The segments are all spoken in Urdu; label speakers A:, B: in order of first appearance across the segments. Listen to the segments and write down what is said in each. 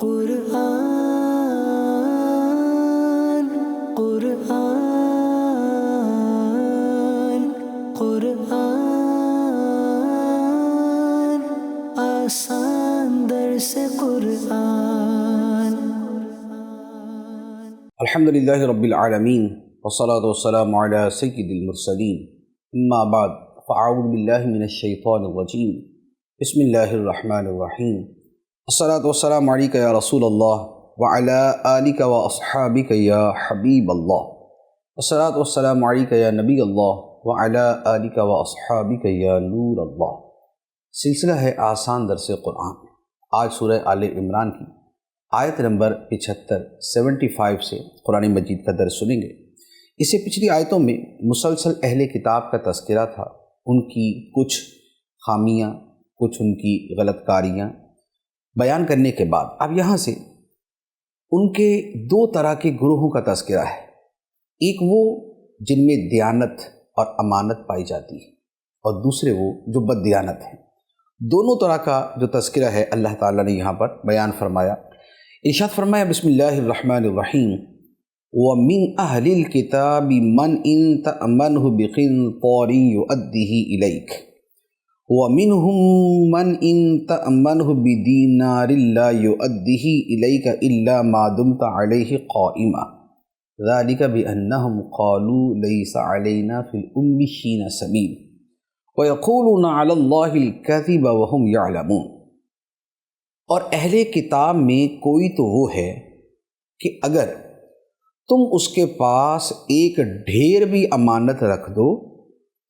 A: قرآن قرآن قرآن آسان درس قرآن۔
B: الحمدللہ رب العالمین والصلاة والسلام علی سید المرسلین، اما بعد فاعوذ باللہ من الشیطان الرجیم، بسم اللہ الرحمن الرحیم۔ الصلاة والسلام علیکہ یا رسول اللہ وعلی آلکہ واصحابکہ یا حبیب اللہ، الصلاة والسلام علیکہ یا نبی اللہ وعلی آلکہ واصحابکہ یا نور اللہ۔ سلسلہ ہے آسان درس قرآن۔ آج سورہ آل عمران کی آیت نمبر 75 سے قرآن مجید کا درس سنیں گے۔ اس سے پچھلی آیتوں میں مسلسل اہل کتاب کا تذکرہ تھا، ان کی کچھ خامیاں، کچھ ان کی غلط کاریاں بیان کرنے کے بعد اب یہاں سے ان کے دو طرح کے گروہوں کا تذکرہ ہے۔ ایک وہ جن میں دیانت اور امانت پائی جاتی ہے، اور دوسرے وہ جو بد دیانت ہیں۔ دونوں طرح کا جو تذکرہ ہے اللہ تعالیٰ نے یہاں پر بیان فرمایا۔ ارشاد فرمایا بسم اللہ الرحمن الرحیم، وَمِنْ أَهْلِ الْكِتَابِ مَنْ إِنْ تَأْمَنْهُ بِقِنْطَارٍ يُؤَدِّهِ إِلَيْكَ وَمِنْهُمْ مَنْ إِنْ تَأْمَنْهُ بِدِينَارٍ لَا يُؤَدِّهِ إِلَيْكَ إِلَّا مَا دُمْتَ عَلَيْهِ قَائِمًا ذَلِكَ بِأَنَّهُمْ قَالُوا لَيْسَ عَلَيْنَا فِي الْأُمِّيِّينَ سَبِيلٌ وَيَقُولُونَ عَلَى اللَّهِ الْكَذِبَ وَهُمْ يَعْلَمُونَ۔ اور اہل کتاب میں کوئی تو وہ ہے کہ اگر تم اس کے پاس ایک ڈھیر بھی امانت رکھ دو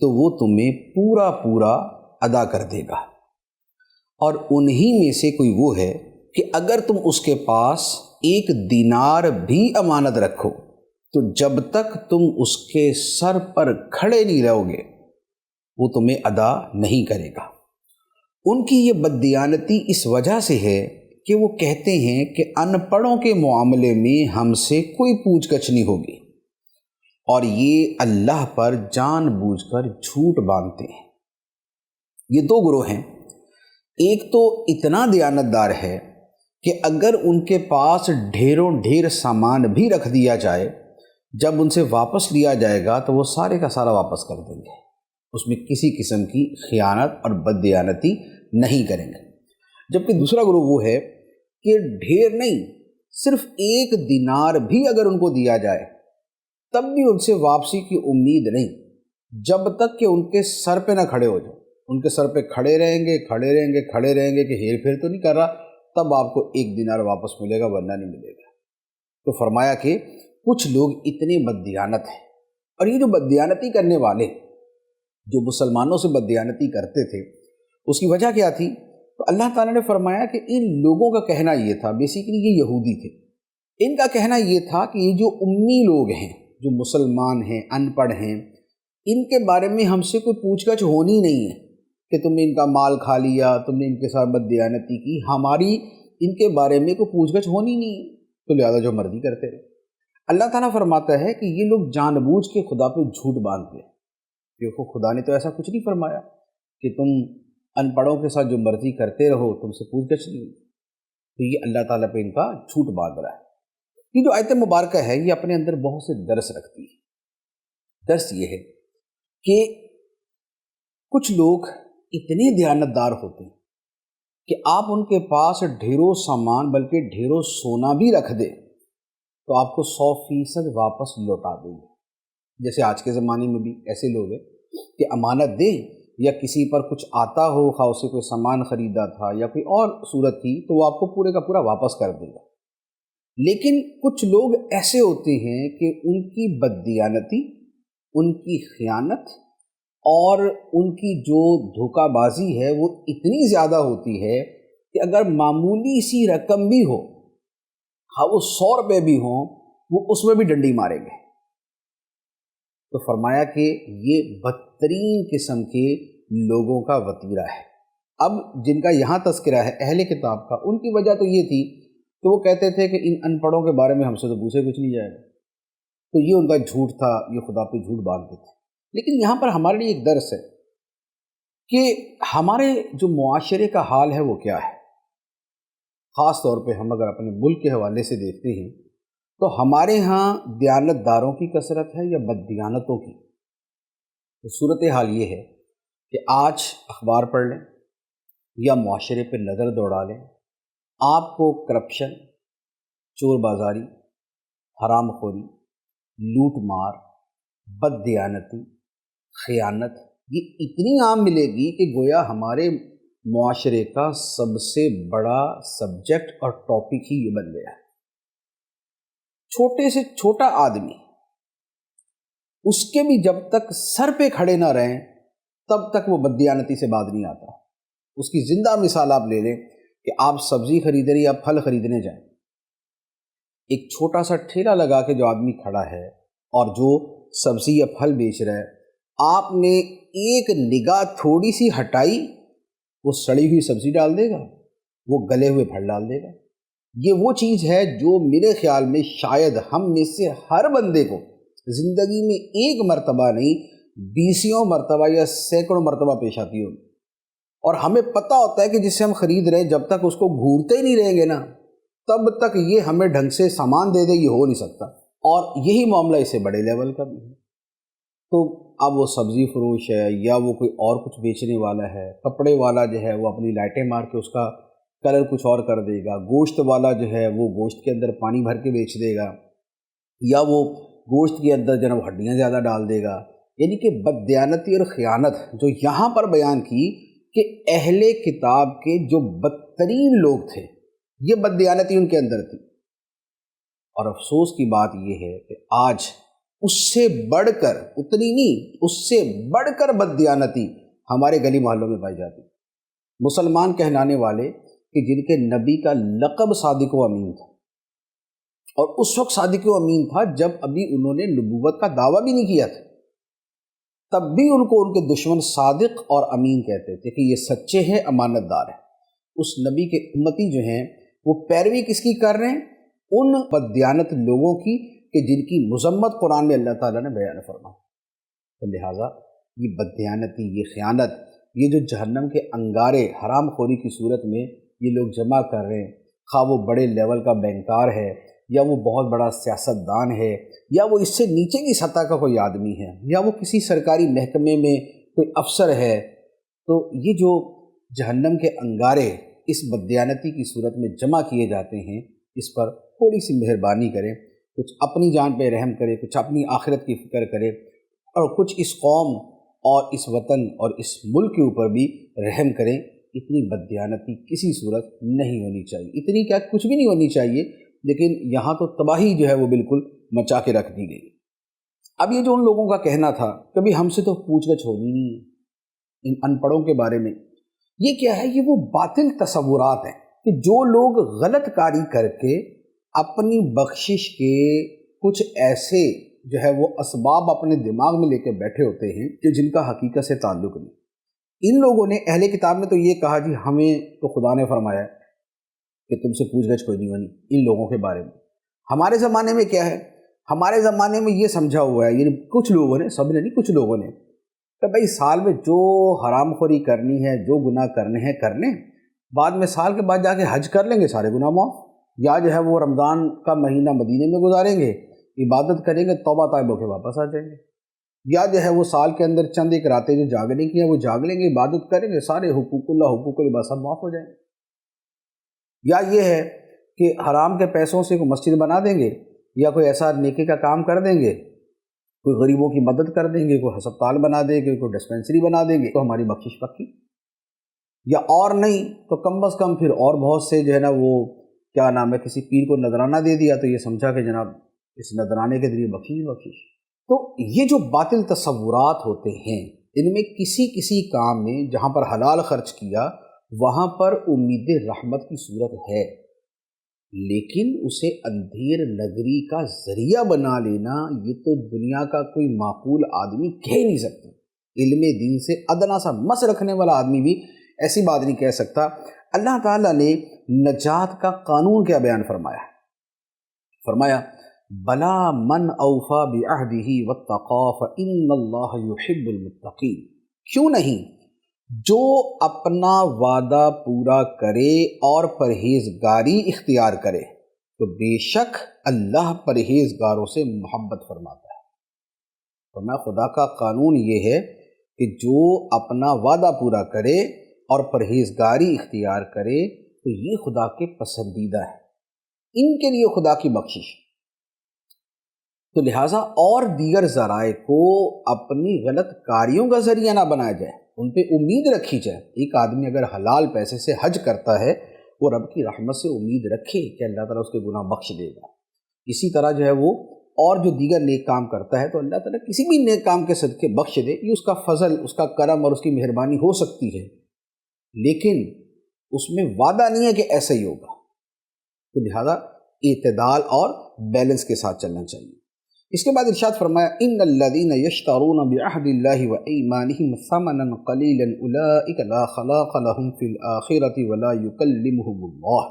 B: تو وہ تمہیں پورا ادا کر دے گا، اور انہی میں سے کوئی وہ ہے کہ اگر تم اس کے پاس ایک دینار بھی امانت رکھو تو جب تک تم اس کے سر پر کھڑے نہیں رہو گے وہ تمہیں ادا نہیں کرے گا۔ ان کی یہ بددیانتی اس وجہ سے ہے کہ وہ کہتے ہیں کہ ان پڑھوں کے معاملے میں ہم سے کوئی پوچھ گچھ نہیں ہوگی، اور یہ اللہ پر جان بوجھ کر جھوٹ باندھتے ہیں۔ یہ دو گروہ ہیں۔ ایک تو اتنا دیانتدار ہے کہ اگر ان کے پاس ڈھیر سامان بھی رکھ دیا جائے، جب ان سے واپس لیا جائے گا تو وہ سارے کا سارا واپس کر دیں گے، اس میں کسی قسم کی خیانت اور بددیانتی نہیں کریں گے۔ جبکہ دوسرا گروہ وہ ہے کہ ڈھیر نہیں، صرف ایک دینار بھی اگر ان کو دیا جائے تب بھی ان سے واپسی کی امید نہیں، جب تک کہ ان کے سر پہ نہ کھڑے ہو جائیں۔ ان کے سر پہ کھڑے رہیں گے کہ ہیر پھیر تو نہیں کر رہا، تب آپ کو ایک دینار واپس ملے گا، ورنہ نہیں ملے گا۔ تو فرمایا کہ کچھ لوگ اتنے بددیانت ہیں، اور یہ جو بددیانتی کرنے والے جو مسلمانوں سے بددیانتی کرتے تھے اس کی وجہ کیا تھی؟ تو اللہ تعالیٰ نے فرمایا کہ ان لوگوں کا کہنا یہ تھا، بیسیکلی یہ یہودی تھے، ان کا کہنا یہ تھا کہ یہ جو امی لوگ ہیں، جو مسلمان ہیں، ان پڑھ ہیں، ان کے بارے میں ہم سے کوئی پوچھ گچھ ہونی نہیں ہے کہ تم نے ان کا مال کھا لیا، تم نے ان کے ساتھ بددیانتی کی، ہماری ان کے بارے میں کوئی پوچھ گچھ ہونی نہیں ہے، تو لہذا جو مرضی کرتے رہے۔ اللہ تعالیٰ فرماتا ہے کہ یہ لوگ جان بوجھ کے خدا پہ جھوٹ باندھتے ہیں۔ دیکھو خدا نے تو ایسا کچھ نہیں فرمایا کہ تم ان پڑھوں کے ساتھ جو مرضی کرتے رہو، تم سے پوچھ گچھ نہیں، تو یہ اللہ تعالیٰ پہ ان کا جھوٹ باندھ رہا ہے۔ یہ جو آیت مبارکہ ہے یہ اپنے اندر بہت سے درس رکھتی ہے۔ درس یہ ہے کہ کچھ لوگ اتنے دیانتدار ہوتے ہیں کہ آپ ان کے پاس ڈھیروں سامان بلکہ ڈھیروں سونا بھی رکھ دیں تو آپ کو 100% واپس لوٹا دیں گے۔ جیسے آج کے زمانے میں بھی ایسے لوگ ہیں کہ امانت دیں یا کسی پر کچھ آتا ہو، خواہ اسے کوئی سامان خریدا تھا یا کوئی اور صورت تھی، تو وہ آپ کو پورے کا پورا واپس کر دے گا۔ لیکن کچھ لوگ ایسے ہوتے ہیں کہ ان کی بددیانتی، ان کی خیانت اور ان کی جو دھوکہ بازی ہے وہ اتنی زیادہ ہوتی ہے کہ اگر معمولی سی رقم بھی ہو، ہاں وہ 100 روپے بھی ہوں، وہ اس میں بھی ڈنڈی ماریں گے۔ تو فرمایا کہ یہ بدترین قسم کے لوگوں کا وتیرہ ہے۔ اب جن کا یہاں تذکرہ ہے اہل کتاب کا، ان کی وجہ تو یہ تھی کہ وہ کہتے تھے کہ ان ان پڑھوں کے بارے میں ہم سے تو پوچھے کچھ نہیں جائے گا، تو یہ ان کا جھوٹ تھا، یہ خدا پہ جھوٹ باندھتے تھے۔ لیکن یہاں پر ہمارے لیے ایک درس ہے کہ ہمارے جو معاشرے کا حال ہے وہ کیا ہے۔ خاص طور پہ ہم اگر اپنے ملک کے حوالے سے دیکھتے ہیں تو ہمارے ہاں دیانت داروں کی کثرت ہے یا بددیانتوں کی؟ تو صورتحال یہ ہے کہ آج اخبار پڑھ لیں یا معاشرے پہ نظر دوڑا لیں، آپ کو کرپشن، چور بازاری، حرام خوری، لوٹ مار، بددیانتی، خیانت یہ اتنی عام ملے گی کہ گویا ہمارے معاشرے کا سب سے بڑا سبجیکٹ اور ٹاپک ہی یہ بن گیا ہے۔ چھوٹے سے چھوٹا آدمی، اس کے بھی جب تک سر پہ کھڑے نہ رہیں تب تک وہ بددیانتی سے باز نہیں آتا۔ اس کی زندہ مثال آپ لے لیں کہ آپ سبزی خریدنے یا پھل خریدنے جائیں، ایک چھوٹا سا ٹھیلا لگا کے جو آدمی کھڑا ہے اور جو سبزی یا پھل بیچ رہا ہے، آپ نے ایک نگاہ تھوڑی سی ہٹائی، وہ سڑی ہوئی سبزی ڈال دے گا، وہ گلے ہوئے پھل ڈال دے گا۔ یہ وہ چیز ہے جو میرے خیال میں شاید ہم میں سے ہر بندے کو زندگی میں ایک مرتبہ نہیں، بیسیوں مرتبہ یا سینکڑوں مرتبہ پیش آتی ہوگی، اور ہمیں پتہ ہوتا ہے کہ جس سے ہم خرید رہے ہیں جب تک اس کو گھورتے ہی نہیں رہیں گے نا تب تک یہ ہمیں ڈھنگ سے سامان دے دے، یہ ہو نہیں سکتا۔ اور یہی معاملہ اس سے بڑے لیول کا بھی ہے۔ تو اب وہ سبزی فروش ہے یا وہ کوئی اور کچھ بیچنے والا ہے، کپڑے والا جو ہے وہ اپنی لائٹیں مار کے اس کا کلر کچھ اور کر دے گا، گوشت والا جو ہے وہ گوشت کے اندر پانی بھر کے بیچ دے گا، یا وہ گوشت کے اندر جناب ہڈیاں زیادہ ڈال دے گا۔ یعنی کہ بددیانتی اور خیانت جو یہاں پر بیان کی کہ اہل کتاب کے جو بدترین لوگ تھے یہ بددیانتی ان کے اندر تھی، اور افسوس کی بات یہ ہے کہ آج اس سے بڑھ کر، اتنی نہیں، اس سے بڑھ کر بددیانتی ہمارے گلی محلوں میں پائی جاتی۔ مسلمان کہلانے والے کہ جن کے نبی کا لقب صادق و امین تھا، اور اس وقت صادق و امین تھا جب ابھی انہوں نے نبوت کا دعویٰ بھی نہیں کیا تھا، تب بھی ان کو ان کے دشمن صادق اور امین کہتے تھے کہ یہ سچے ہیں، امانت دار ہیں۔ اس نبی کے امتی جو ہیں وہ پیروی کس کی کر رہے ہیں؟ ان بددیانت لوگوں کی کہ جن کی مذمت قرآن میں اللہ تعالیٰ نے بیان فرمائی۔ تو لہٰذا یہ بددیانتی، یہ خیانت، یہ جو جہنم کے انگارے حرام خوری کی صورت میں یہ لوگ جمع کر رہے ہیں، خواہ وہ بڑے لیول کا بینکار ہے یا وہ بہت بڑا سیاست دان ہے یا وہ اس سے نیچے کی سطح کا کوئی آدمی ہے یا وہ کسی سرکاری محکمے میں کوئی افسر ہے، تو یہ جو جہنم کے انگارے اس بددیانتی کی صورت میں جمع کیے جاتے ہیں، اس پر تھوڑی سی مہربانی کریں، کچھ اپنی جان پہ رحم کرے، کچھ اپنی آخرت کی فکر کرے، اور کچھ اس قوم اور اس وطن اور اس ملک کے اوپر بھی رحم کریں۔ اتنی بددیانتی کسی صورت نہیں ہونی چاہیے، اتنی کیا کچھ بھی نہیں ہونی چاہیے، لیکن یہاں تو تباہی جو ہے وہ بالکل مچا کے رکھ دی گئی۔ اب یہ جو ان لوگوں کا کہنا تھا کبھی ہم سے تو پوچھ گچھ ہونی نہیں ہے ان ان پڑھوں کے بارے میں، یہ کیا ہے؟ یہ وہ باطل تصورات ہیں کہ جو لوگ غلط کاری کر کے اپنی بخشش کے کچھ ایسے جو ہے وہ اسباب اپنے دماغ میں لے کے بیٹھے ہوتے ہیں کہ جن کا حقیقت سے تعلق نہیں۔ ان لوگوں نے، اہل کتاب نے تو یہ کہا جی ہمیں تو خدا نے فرمایا کہ تم سے پوچھ گچھ کوئی نہیں ہونی ان لوگوں کے بارے میں۔ ہمارے زمانے میں کیا ہے؟ ہمارے زمانے میں یہ سمجھا ہوا ہے، یعنی کچھ لوگوں نے، سب نے نہیں، کچھ لوگوں نے، کہ بھائی سال میں جو حرام خوری کرنی ہے، جو گناہ کرنے ہیں کر لیں، بعد میں سال کے بعد جا کے حج کر لیں گے، سارے گناہ معاف، یا جو ہے وہ رمضان کا مہینہ مدینے میں گزاریں گے، عبادت کریں گے، توبہ طائب ہو کے واپس آ جائیں گے، یا جو ہے وہ سال کے اندر چند ایک راتیں جو جاگنے کی ہیں وہ جاگ لیں گے، عبادت کریں گے، سارے حقوق اللہ، حقوق العباد سب معاف ہو جائیں گے۔ یا یہ ہے کہ حرام کے پیسوں سے کوئی مسجد بنا دیں گے یا کوئی ایسا نیکی کا کام کر دیں گے، کوئی غریبوں کی مدد کر دیں گے، کوئی ہسپتال بنا دیں گے، کوئی ڈسپینسری بنا دیں گے، تو ہماری بخشش پکی۔ یا اور نہیں تو کم از کم پھر اور بہت سے جو ہے نا وہ کیا نام ہے، کسی پیر کو نذرانہ دے دیا تو یہ سمجھا کہ جناب اس نذرانے کے ذریعے بخشش۔ تو یہ جو باطل تصورات ہوتے ہیں ان میں کسی کسی کام میں جہاں پر حلال خرچ کیا وہاں پر امید رحمت کی صورت ہے، لیکن اسے اندھیر نگری کا ذریعہ بنا لینا یہ تو دنیا کا کوئی معقول آدمی کہہ نہیں سکتا۔ علم دین سے ادنا سا مس رکھنے والا آدمی بھی ایسی بات نہیں کہہ سکتا۔ اللہ تعالیٰ نے نجات کا قانون کیا بیان فرمایا؟ فرمایا بلا من اوفا بعہدہ واتقی فإن اللہ یحب المتقین۔ کیوں نہیں؟ جو اپنا وعدہ پورا کرے اور پرہیزگاری اختیار کرے تو بے شک اللہ پرہیزگاروں سے محبت فرماتا ہے۔ فرمایا خدا کا قانون یہ ہے کہ جو اپنا وعدہ پورا کرے اور پرہیزگاری اختیار کرے تو یہ خدا کے پسندیدہ ہے، ان کے لیے خدا کی بخشش۔ تو لہٰذا اور دیگر ذرائع کو اپنی غلط کاریوں کا ذریعہ نہ بنایا جائے، ان پہ امید رکھی جائے۔ ایک آدمی اگر حلال پیسے سے حج کرتا ہے وہ رب کی رحمت سے امید رکھے کہ اللہ تعالیٰ اس کے گناہ بخش دے گا۔ اسی طرح جو ہے وہ اور جو دیگر نیک کام کرتا ہے تو اللہ تعالیٰ کسی بھی نیک کام کے صدقے بخش دے، یہ اس کا فضل، اس کا کرم اور اس کی مہربانی ہو سکتی ہے، لیکن اس میں وعدہ نہیں ہے کہ ایسا ہی ہوگا۔ تو لہذا اعتدال اور بیلنس کے ساتھ چلنا چاہیے۔ اس کے بعد ارشاد فرمایا ان الذین یشترون بعہد اللہ وایمانہم ثمنا قلیلا اولئک لا خلاق لهم فی الآخرۃ ولا یکلمہم اللہ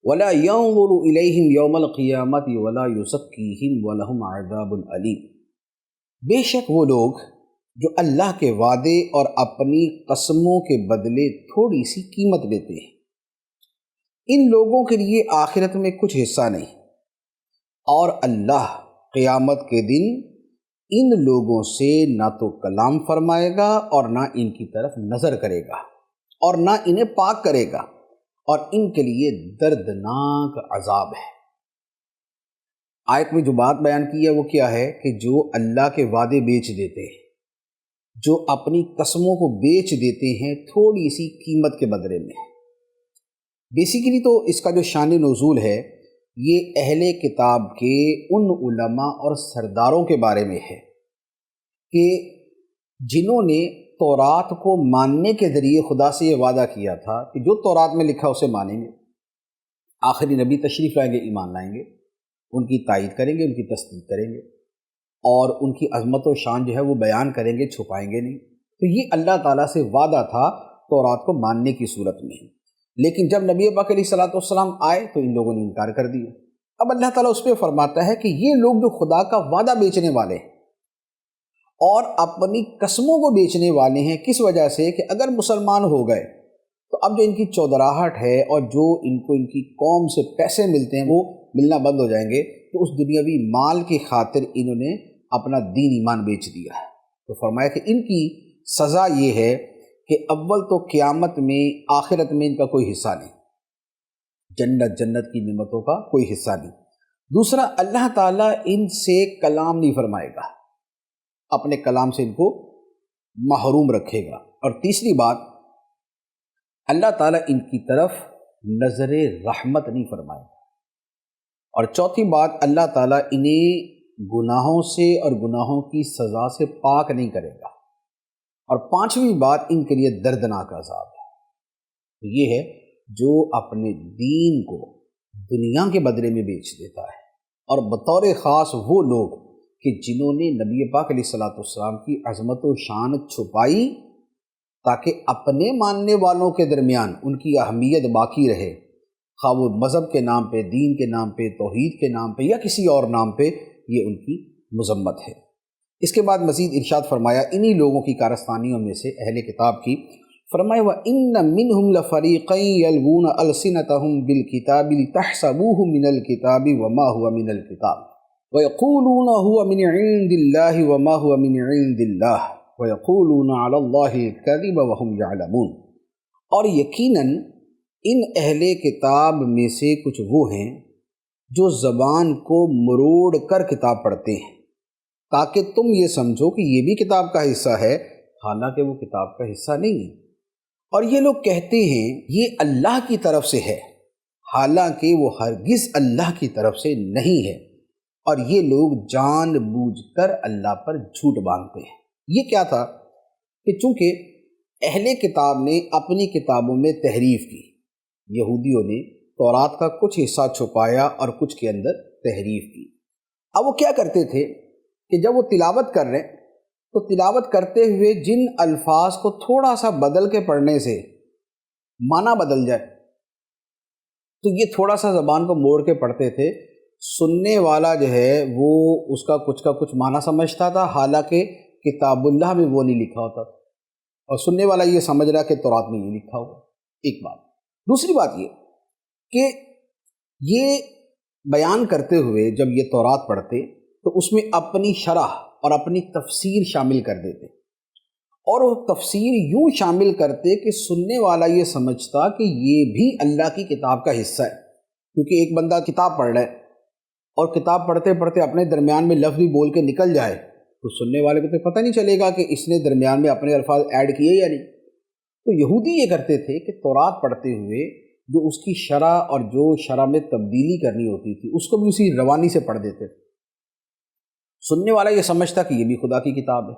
B: ولا ينظر الیہم یوم القیامۃ ولا یزکیہم ولہم عذاب علیم۔ بے شک وہ لوگ جو اللہ کے وعدے اور اپنی قسموں کے بدلے تھوڑی سی قیمت لیتے ہیں، ان لوگوں کے لیے آخرت میں کچھ حصہ نہیں، اور اللہ قیامت کے دن ان لوگوں سے نہ تو کلام فرمائے گا اور نہ ان کی طرف نظر کرے گا اور نہ انہیں پاک کرے گا، اور ان کے لیے دردناک عذاب ہے۔ آیت میں جو بات بیان کی ہے وہ کیا ہے کہ جو اللہ کے وعدے بیچ دیتے ہیں، جو اپنی قسموں کو بیچ دیتے ہیں تھوڑی سی قیمت کے بدلے میں۔ بیسیکلی تو اس کا جو شان نزول ہے یہ اہل کتاب کے ان علماء اور سرداروں کے بارے میں ہے کہ جنہوں نے تورات کو ماننے کے ذریعے خدا سے یہ وعدہ کیا تھا کہ جو تورات میں لکھا اسے مانیں گے، آخری نبی تشریف لائیں گے ایمان لائیں گے، ان کی تائید کریں گے، ان کی تصدیق کریں گے، اور ان کی عظمت و شان جو ہے وہ بیان کریں گے، چھپائیں گے نہیں۔ تو یہ اللہ تعالیٰ سے وعدہ تھا تورات کو ماننے کی صورت میں۔ لیکن جب نبی پاک علیہ الصلوۃ والسلام آئے تو ان لوگوں نے انکار کر دیا۔ اب اللہ تعالیٰ اس پہ فرماتا ہے کہ یہ لوگ جو خدا کا وعدہ بیچنے والے ہیں اور اپنی قسموں کو بیچنے والے ہیں، کس وجہ سے کہ اگر مسلمان ہو گئے تو اب جو ان کی چودراہٹ ہے اور جو ان کو ان کی قوم سے پیسے ملتے ہیں وہ ملنا بند ہو جائیں گے، تو اس دنیاوی مال کی خاطر انہوں نے اپنا دین ایمان بیچ دیا ہے۔ تو فرمایا کہ ان کی سزا یہ ہے کہ اول تو قیامت میں، آخرت میں ان کا کوئی حصہ نہیں، جنت کی نعمتوں کا کوئی حصہ نہیں۔ دوسرا، اللہ تعالیٰ ان سے کلام نہیں فرمائے گا، اپنے کلام سے ان کو محروم رکھے گا۔ اور تیسری بات، اللہ تعالیٰ ان کی طرف نظر رحمت نہیں فرمائے گا۔ اور چوتھی بات، اللہ تعالیٰ انہیں گناہوں سے اور گناہوں کی سزا سے پاک نہیں کرے گا۔ اور پانچویں بات، ان کے لیے دردناک عذاب ہے۔ تو یہ ہے جو اپنے دین کو دنیا کے بدلے میں بیچ دیتا ہے، اور بطور خاص وہ لوگ کہ جنہوں نے نبی پاک علیہ الصلوۃ والسلام کی عظمت و شان چھپائی تاکہ اپنے ماننے والوں کے درمیان ان کی اہمیت باقی رہے، خواہ وہ مذہب کے نام پہ، دین کے نام پہ، توحید کے نام پہ یا کسی اور نام پہ، یہ ان کی مذمت ہے۔ اس کے بعد مزید ارشاد فرمایا انہی لوگوں کی کارستانیوں میں سے اہل کتاب کی، فرمایا وَإِنَّ مِنْهُمْ لَفَرِيقًا يَلْوُونَ أَلْسِنَتَهُمْ بِالْكِتَابِ لِتَحْسَبُوهُ مِنَ الْكِتَابِ وَمَا هُوَ مِنَ الْكِتَابِ وَيَقُولُونَ هُوَ مِنْ عِنْدِ اللَّهِ وَمَا هُوَ مِنْ عِنْدِ اللَّهِ وَيَقُولُونَ عَلَى اللَّهِ الْكَذِبَ وَهُمْ يَعْلَمُونَ۔ اور یقیناً ان اہل کتاب میں سے کچھ وہ ہیں جو زبان کو مروڑ کر کتاب پڑھتے ہیں تاکہ تم یہ سمجھو کہ یہ بھی کتاب کا حصہ ہے، حالانکہ وہ کتاب کا حصہ نہیں ہے۔ اور یہ لوگ کہتے ہیں یہ اللہ کی طرف سے ہے، حالانکہ وہ ہرگز اللہ کی طرف سے نہیں ہے، اور یہ لوگ جان بوجھ کر اللہ پر جھوٹ باندھتے ہیں۔ یہ کیا تھا کہ چونکہ اہل کتاب نے اپنی کتابوں میں تحریف کی، یہودیوں نے تورات کا کچھ حصہ چھپایا اور کچھ کے اندر تحریف کی۔ اب وہ کیا کرتے تھے کہ جب وہ تلاوت کر رہے تو تلاوت کرتے ہوئے جن الفاظ کو تھوڑا سا بدل کے پڑھنے سے معنی بدل جائے تو یہ تھوڑا سا زبان کو موڑ کے پڑھتے تھے، سننے والا جو ہے وہ اس کا کچھ معنی سمجھتا تھا، حالانکہ کتاب اللہ میں وہ نہیں لکھا ہوتا تھا۔ اور سننے والا یہ سمجھ رہا کہ تورات میں یہ لکھا ہوا. ایک بات. دوسری بات یہ کہ یہ بیان کرتے ہوئے جب یہ تورات پڑھتے تو اس میں اپنی شرح اور اپنی تفسیر شامل کر دیتے، اور وہ تفسیر یوں شامل کرتے کہ سننے والا یہ سمجھتا کہ یہ بھی اللہ کی کتاب کا حصہ ہے. کیونکہ ایک بندہ کتاب پڑھ رہا ہے اور کتاب پڑھتے پڑھتے اپنے درمیان میں لفظ بھی بول کے نکل جائے تو سننے والے کو تو پتہ نہیں چلے گا کہ اس نے درمیان میں اپنے الفاظ ایڈ کیے یا نہیں. تو یہودی یہ کرتے تھے کہ تورات پڑھتے ہوئے جو اس کی شرح اور جو شرح میں تبدیلی کرنی ہوتی تھی اس کو بھی اسی روانی سے پڑھ دیتے تھے. سننے والا یہ سمجھتا کہ یہ بھی خدا کی کتاب ہے،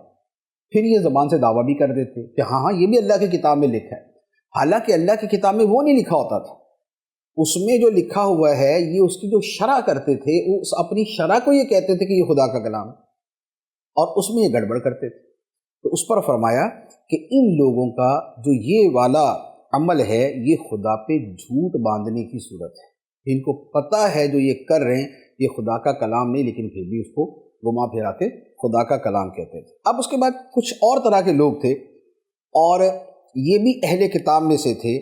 B: پھر یہ زبان سے دعویٰ بھی کر دیتے کہ ہاں ہاں یہ بھی اللہ کی کتاب میں لکھا ہے. حالانکہ اللہ کی کتاب میں وہ نہیں لکھا ہوتا تھا. اس میں جو لکھا ہوا ہے یہ اس کی جو شرح کرتے تھے، وہ اپنی شرح کو یہ کہتے تھے کہ یہ خدا کا کلام ہے، اور اس میں یہ گڑبڑ کرتے تھے. تو اس پر فرمایا کہ ان لوگوں کا جو یہ والا عمل ہے یہ خدا پہ جھوٹ باندھنے کی صورت ہے. ان کو پتہ ہے جو یہ کر رہے ہیں یہ خدا کا کلام نہیں، لیکن پھر بھی اس کو گھما پھرا کے خدا کا کلام کہتے تھے. اب اس کے بعد کچھ اور طرح کے لوگ تھے، اور یہ بھی اہل کتاب میں سے تھے.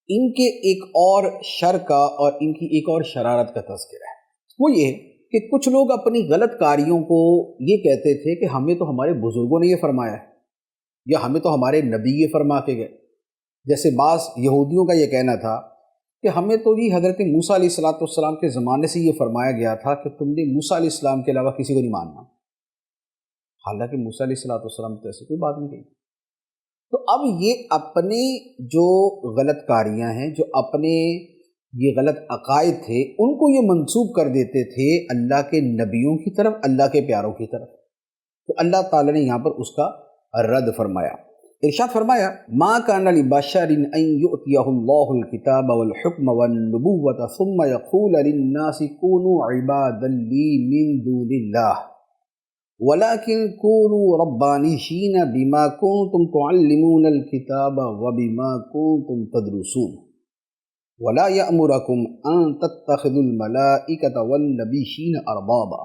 B: ان کے ایک اور شر کا اور ان کی ایک اور شرارت کا تذکرہ ہے. وہ یہ کہ کچھ لوگ اپنی غلط کاریوں کو یہ کہتے تھے کہ ہمیں تو ہمارے بزرگوں نے یہ فرمایا ہے، یا ہمیں تو ہمارے نبی یہ فرما کے گئے. جیسے بعض یہودیوں کا یہ کہنا تھا کہ ہمیں تو یہ حضرت موسیٰ علیہ السلام کے زمانے سے یہ فرمایا گیا تھا کہ تم نے موسیٰ علیہ السلام کے علاوہ کسی کو نہیں ماننا. حالانکہ موسیٰ علیہ السلام تو ایسی کوئی بات نہیں کہی. تو اب یہ اپنے جو غلط کاریاں ہیں، جو اپنے یہ غلط عقائد تھے، ان کو یہ منسوب کر دیتے تھے اللہ کے نبیوں کی طرف، اللہ کے پیاروں کی طرف. تو اللہ تعالیٰ نے یہاں پر اس کا رد فرمایا. ارشاد فرمایا ما کان لبشر ان یؤتیہ اللہ الکتاب والحکم والنبوۃ ثم یقول للناس کونوا عبادا لی من دون اللہ ولكن كونوا ربانيين بما كنتم تعلمون الكتاب وبما كنتم تدرسون ولا يأمركم أن تتخذوا الملائكة والنبيين أربابا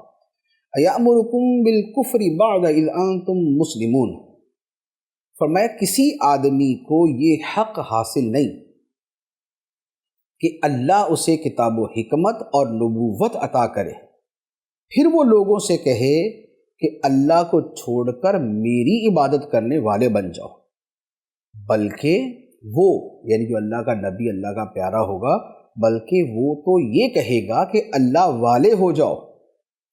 B: أيأمركم بالكفر بعد إذ أنتم مسلمون. فرمایا کسی آدمی کو یہ حق حاصل نہیں کہ اللہ اسے کتاب و حکمت اور نبوت عطا کرے، پھر وہ لوگوں سے کہے کہ اللہ کو چھوڑ کر میری عبادت کرنے والے بن جاؤ. بلکہ وہ یعنی جو اللہ کا نبی، اللہ کا پیارا ہوگا، بلکہ وہ تو یہ کہے گا کہ اللہ والے ہو جاؤ،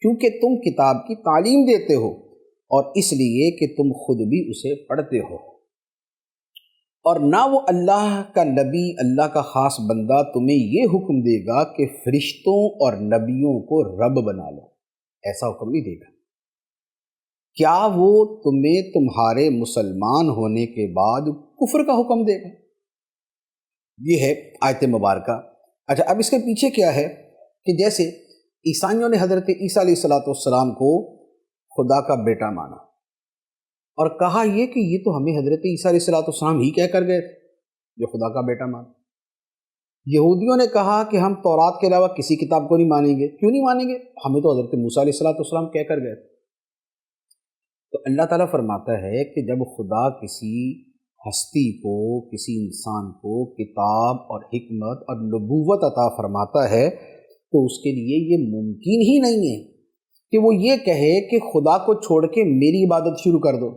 B: کیونکہ تم کتاب کی تعلیم دیتے ہو اور اس لیے کہ تم خود بھی اسے پڑھتے ہو. اور نہ وہ اللہ کا نبی، اللہ کا خاص بندہ تمہیں یہ حکم دے گا کہ فرشتوں اور نبیوں کو رب بنا لو. ایسا حکم نہیں دے گا. کیا وہ تمہیں تمہارے مسلمان ہونے کے بعد کفر کا حکم دے گا؟ یہ ہے آیت مبارکہ. اچھا، اب اس کے پیچھے کیا ہے کہ جیسے عیسائیوں نے حضرت عیسیٰ علیہ السلام کو خدا کا بیٹا مانا اور کہا یہ کہ یہ تو ہمیں حضرت عیسیٰ علیہ السلام ہی کہہ کر گئے تھے جو خدا کا بیٹا مانا. یہودیوں نے کہا کہ ہم تورات کے علاوہ کسی کتاب کو نہیں مانیں گے. کیوں نہیں مانیں گے؟ ہمیں تو حضرت موسیٰ علیہ السلام کہہ کر گئے تھے. تو اللہ تعالیٰ فرماتا ہے کہ جب خدا کسی ہستی کو، کسی انسان کو کتاب اور حکمت اور نبوت عطا فرماتا ہے تو اس کے لیے یہ ممکن ہی نہیں ہے کہ وہ یہ کہے کہ خدا کو چھوڑ کے میری عبادت شروع کر دو.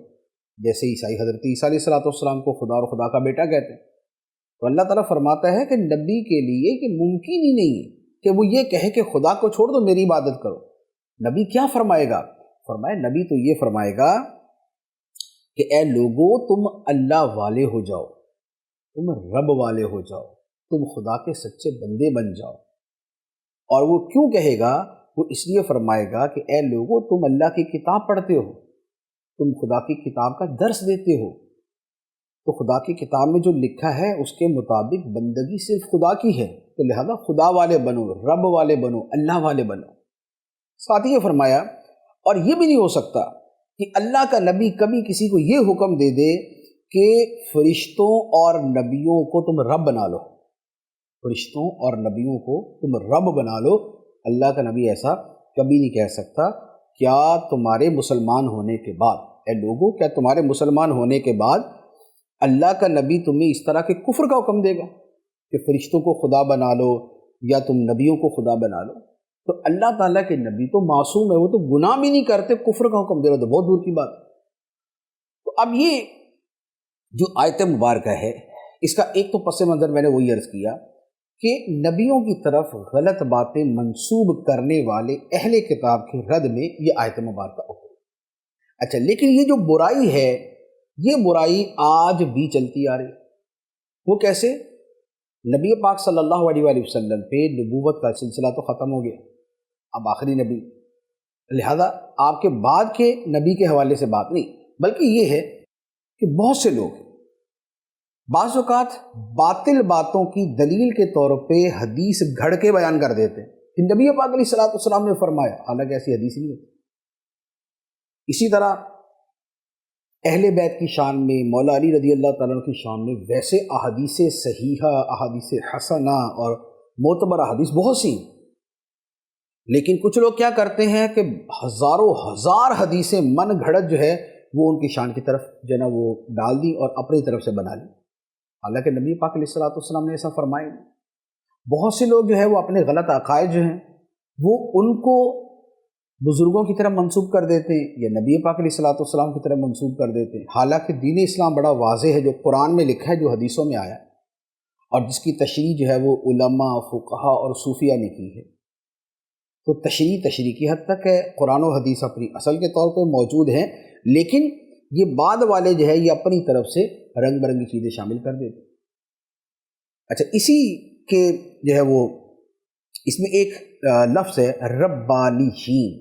B: جیسے عیسائی حضرت عیسیٰ علیہ السلام کو خدا اور خدا کا بیٹا کہتے ہیں. تو اللہ تعالیٰ فرماتا ہے کہ نبی کے لیے یہ ممکن ہی نہیں ہے کہ وہ یہ کہے کہ خدا کو چھوڑ دو میری عبادت کرو. نبی کیا فرمائے گا؟ فرمائے نبی تو یہ فرمائے گا کہ اے لوگو تم اللہ والے ہو جاؤ، تم رب والے ہو جاؤ، تم خدا کے سچے بندے بن جاؤ. اور وہ کیوں کہے گا؟ وہ اس لیے فرمائے گا کہ اے لوگو تم اللہ کی کتاب پڑھتے ہو، تم خدا کی کتاب کا درس دیتے ہو، تو خدا کی کتاب میں جو لکھا ہے اس کے مطابق بندگی صرف خدا کی ہے، تو لہذا خدا والے بنو، رب والے بنو، اللہ والے بنو. ساتھ ہی یہ فرمایا اور یہ بھی نہیں ہو سکتا کہ اللہ کا نبی کبھی کسی کو یہ حکم دے دے کہ فرشتوں اور نبیوں کو تم رب بنا لو، فرشتوں اور نبیوں کو تم رب بنا لو. اللہ کا نبی ایسا کبھی نہیں کہہ سکتا. کیا تمہارے مسلمان ہونے کے بعد، اے لوگوں کیا تمہارے مسلمان ہونے کے بعد اللہ کا نبی تمہیں اس طرح کے کفر کا حکم دے گا کہ فرشتوں کو خدا بنا لو یا تم نبیوں کو خدا بنا لو؟ تو اللہ تعالیٰ کے نبی تو معصوم ہے، وہ تو گناہ بھی نہیں کرتے، کفر کا حکم دے رہا تو بہت دور کی بات۔ تو اب یہ جو آیت مبارکہ ہے، اس کا ایک تو پس منظر میں نے وہی عرض کیا کہ نبیوں کی طرف غلط باتیں منسوب کرنے والے اہل کتاب کے رد میں یہ آیت مبارکہ ہوتی ہے۔ اچھا، لیکن یہ جو برائی ہے، یہ برائی آج بھی چلتی آ رہی، وہ کیسے؟ نبی پاک صلی اللہ علیہ وآلہ وسلم پہ نبوت کا سلسلہ تو ختم ہو گیا، اب آخری نبی، لہذا آپ کے بعد کے نبی کے حوالے سے بات نہیں، بلکہ یہ ہے کہ بہت سے لوگ بعض اوقات باطل باتوں کی دلیل کے طور پہ حدیث گھڑ کے بیان کر دیتے ہیں کہ نبی پاک علیہ الصلوۃ والسلام نے فرمایا، حالانکہ ایسی حدیث نہیں ہوتی۔ اسی طرح اہل بیت کی شان میں، مولا علی رضی اللہ تعالیٰ عنہ کی شان میں ویسے احادیث صحیحہ، احادیث حسنہ اور معتبر احادیث بہت سی، لیکن کچھ لوگ کیا کرتے ہیں کہ ہزاروں ہزار حدیثیں من گھڑت جو ہے وہ ان کی شان کی طرف جو ہے نا وہ ڈال دی اور اپنی طرف سے بنا لی، حالانکہ نبی پاک علیہ الصلوۃ والسلام نے ایسا فرمایا نہیں۔ بہت سے لوگ جو ہے وہ اپنے غلط عقائد جو ہیں وہ ان کو بزرگوں کی طرف منسوب کر دیتے ہیں یا نبی پاک علیہ الصلوۃ والسلام کی طرف منسوب کر دیتے ہیں، حالانکہ دین اسلام بڑا واضح ہے، جو قرآن میں لکھا ہے، جو حدیثوں میں آیا اور جس کی تشریح جو ہے وہ علماء، فقہا اور صوفیہ نے کی ہے۔ تو تشریح کی حد تک ہے، قرآن و حدیث اپنی اصل کے طور پہ موجود ہیں، لیکن یہ بعد والے جو ہے یہ اپنی طرف سے رنگ برنگی چیزیں شامل کر دیتے۔ اچھا، اسی کے جو ہے وہ اس میں ایک لفظ ہے ربانیین۔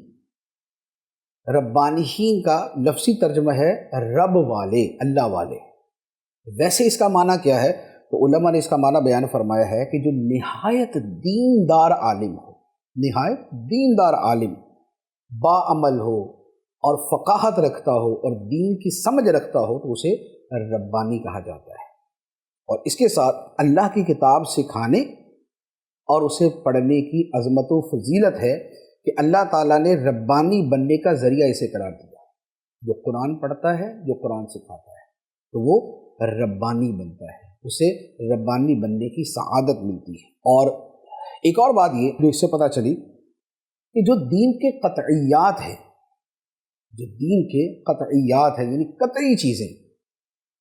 B: ربانیین کا لفظی ترجمہ ہے رب والے، اللہ والے۔ ویسے اس کا معنی کیا ہے؟ تو علماء نے اس کا معنی بیان فرمایا ہے کہ جو نہایت دیندار عالم ہو، نہایت دیندار عالم، با عمل ہو اور فقاہت رکھتا ہو اور دین کی سمجھ رکھتا ہو تو اسے ربانی کہا جاتا ہے، اور اس کے ساتھ اللہ کی کتاب سکھانے اور اسے پڑھنے کی عظمت و فضیلت ہے کہ اللہ تعالیٰ نے ربانی بننے کا ذریعہ اسے قرار دیا۔ جو قرآن پڑھتا ہے، جو قرآن سکھاتا ہے تو وہ ربانی بنتا ہے، اسے ربانی بننے کی سعادت ملتی ہے۔ اور ایک اور بات یہ جو اس سے پتہ چلی کہ جو دین کے قطعیات ہیں، جو دین کے قطعیات ہیں یعنی قطعی چیزیں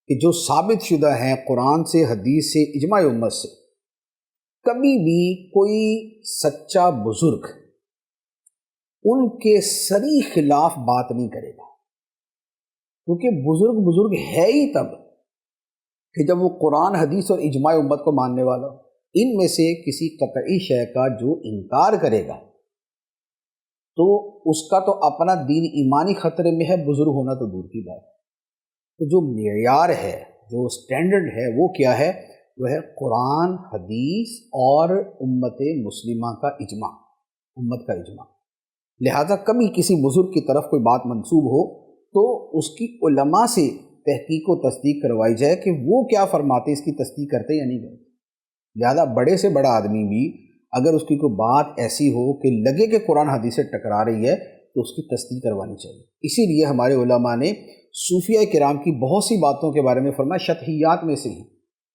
B: کہ جو ثابت شدہ ہیں قرآن سے، حدیث سے، اجماع امت سے، کبھی بھی کوئی سچا بزرگ ان کے صریح خلاف بات نہیں کرے گا، کیونکہ بزرگ ہے ہی تب کہ جب وہ قرآن، حدیث اور اجماع امت کو ماننے والا ہو۔ ان میں سے کسی قطعی شے کا جو انکار کرے گا تو اس کا تو اپنا دین ایمانی خطرے میں ہے، بزرگ ہونا تو دور کی بات ہے۔ تو جو معیار ہے، جو سٹینڈرڈ ہے، وہ کیا ہے؟ وہ ہے قرآن، حدیث اور امت مسلمہ کا اجماع، امت کا اجماع۔ لہذا کبھی کسی بزرگ کی طرف کوئی بات منسوب ہو تو اس کی علماء سے تحقیق و تصدیق کروائی جائے کہ وہ کیا فرماتے، اس کی تصدیق کرتے یا نہیں کرتے۔ لہذا بڑے سے بڑا آدمی بھی اگر اس کی کوئی بات ایسی ہو کہ لگے کہ قرآن حدیث سے ٹکرا رہی ہے تو اس کی تصدیق کروانی چاہیے۔ اسی لیے ہمارے علماء نے صوفیہ کرام کی بہت سی باتوں کے بارے میں فرمایا شطحیات میں سے ہی،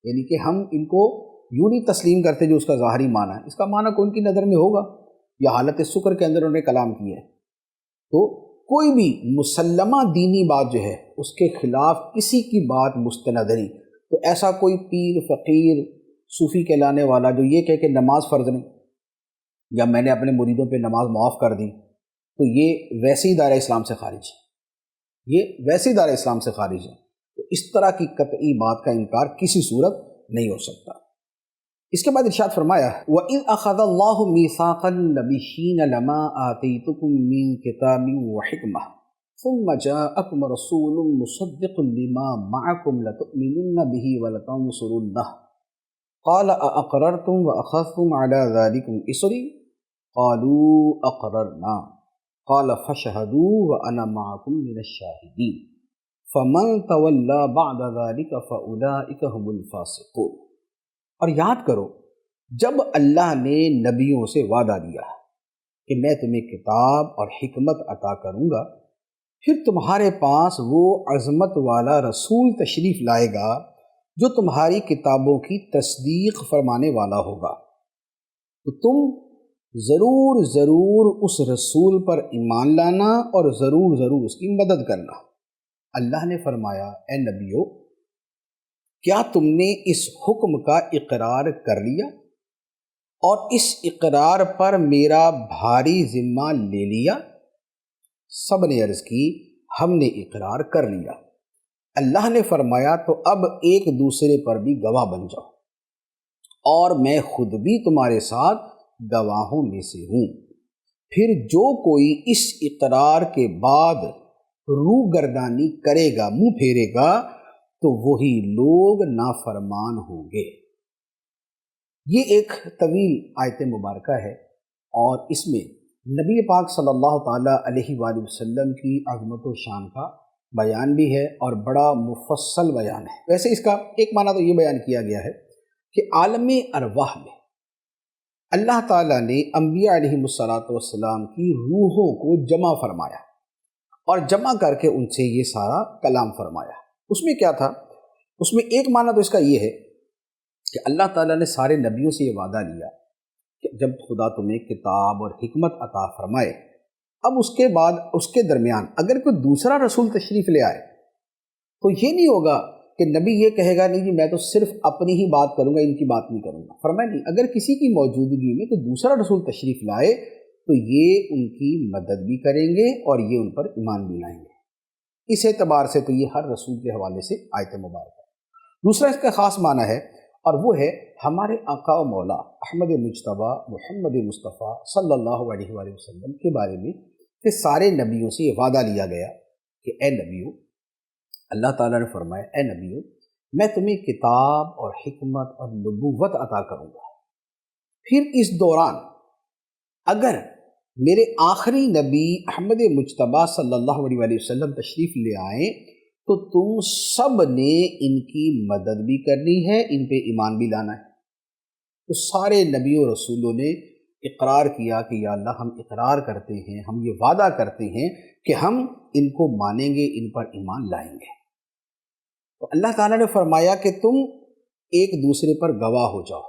B: یعنی کہ ہم ان کو یوں نہیں تسلیم کرتے جو اس کا ظاہری معنی ہے، اس کا معنی کوئی ان کی نظر میں ہوگا یا حالت سکر کے اندر انہوں نے کلام کیا ہے۔ تو کوئی بھی مسلمہ دینی بات جو ہے اس کے خلاف کسی کی بات مستند نہیں۔ تو ایسا کوئی پیر، فقیر، صوفی کہلانے والا جو یہ کہے کہ نماز فرض نہیں یا میں نے اپنے مریدوں پہ نماز معاف کر دی، تو یہ ویسے ہی دائرہ اسلام سے خارج ہے، یہ ویسے ہی دائرہ اسلام سے خارج ہے۔ تو اس طرح کی قطعی بات کا انکار کسی صورت نہیں ہو سکتا۔ اس کے بعد ارشاد فرمایا وَإِذْ أَخَذَ اللَّهُ مِيثَاقَ النَّبِيِّينَ لَمَا آتَيْتُكُم مِّن كِتَابٍ وَحِكْمَةٍ ثُمَّ جَاءَكُمْ رَسُولٌ مُّصَدِّقٌ لِّمَا مَعَكُمْ لَتُؤْمِنُنَّ بِهِ وَلَتَنصُرُنَّهُ قَالَ أَأَقْرَرْتُمْ وَأَخَذْتُمْ عَلَىٰ ذَٰلِكُمْ إِصْرِي قَالُوا أَقْرَرْنَا قَالَ فَاشْهَدُوا وَأَنَا مَعَكُم مِّنَ الشَّاهِدِينَ فَمَن تَوَلَّىٰ بَعْدَ ذَٰلِكَ فَأُولَٰئِكَ هُمُ الْفَاسِقُونَ۔ اور یاد کرو جب اللہ نے نبیوں سے وعدہ دیا کہ میں تمہیں کتاب اور حکمت عطا کروں گا، پھر تمہارے پاس وہ عظمت والا رسول تشریف لائے گا جو تمہاری کتابوں کی تصدیق فرمانے والا ہوگا، تو تم ضرور ضرور اس رسول پر ایمان لانا اور ضرور ضرور اس کی مدد کرنا۔ اللہ نے فرمایا، اے نبیو، کیا تم نے اس حکم کا اقرار کر لیا اور اس اقرار پر میرا بھاری ذمہ لے لیا؟ سب نے عرض کی، ہم نے اقرار کر لیا۔ اللہ نے فرمایا، تو اب ایک دوسرے پر بھی گواہ بن جاؤ، اور میں خود بھی تمہارے ساتھ گواہوں میں سے ہوں۔ پھر جو کوئی اس اقرار کے بعد روح گردانی کرے گا، منہ پھیرے گا، تو وہی لوگ نافرمان ہوں گے۔ یہ ایک طویل آیت مبارکہ ہے، اور اس میں نبی پاک صلی اللہ تعالیٰ علیہ وآلہ وسلم کی عظمت و شان کا بیان بھی ہے، اور بڑا مفصل بیان ہے۔ ویسے اس کا ایک معنی تو یہ بیان کیا گیا ہے کہ عالم ارواح میں اللہ تعالیٰ نے انبیاء علیہ السلام کی روحوں کو جمع فرمایا، اور جمع کر کے ان سے یہ سارا کلام فرمایا۔ اس میں کیا تھا؟ اس میں ایک معنی تو اس کا یہ ہے کہ اللہ تعالیٰ نے سارے نبیوں سے یہ وعدہ لیا کہ جب خدا تمہیں کتاب اور حکمت عطا فرمائے، اب اس کے بعد اس کے درمیان اگر کوئی دوسرا رسول تشریف لے آئے تو یہ نہیں ہوگا کہ نبی یہ کہے گا، نہیں جی میں تو صرف اپنی ہی بات کروں گا، ان کی بات نہیں کروں گا۔ فرمایا نہیں، اگر کسی کی موجودگی میں کوئی دوسرا رسول تشریف لائے تو یہ ان کی مدد بھی کریں گے اور یہ ان پر ایمان بھی لائیں گے۔ اس اعتبار سے تو یہ ہر رسول کے حوالے سے آیت مبارکہ ہے۔ دوسرا اس کا خاص معنی ہے، اور وہ ہے ہمارے آقا و مولا احمد مجتبیٰ محمد مصطفیٰ صلی اللہ علیہ وآلہ وسلم کے بارے میں کہ سارے نبیوں سے یہ وعدہ لیا گیا کہ اے نبیو، اللہ تعالیٰ نے فرمایا، اے نبیو، میں تمہیں کتاب اور حکمت اور نبوت عطا کروں گا۔ پھر اس دوران اگر میرے آخری نبی احمد مجتبیٰ صلی اللہ علیہ وآلہ وسلم تشریف لے آئیں تو تم سب نے ان کی مدد بھی کرنی ہے، ان پہ ایمان بھی لانا ہے۔ تو سارے نبیوں رسولوں نے اقرار کیا کہ یا اللہ، ہم اقرار کرتے ہیں، ہم یہ وعدہ کرتے ہیں کہ ہم ان کو مانیں گے، ان پر ایمان لائیں گے۔ تو اللہ تعالیٰ نے فرمایا کہ تم ایک دوسرے پر گواہ ہو جاؤ،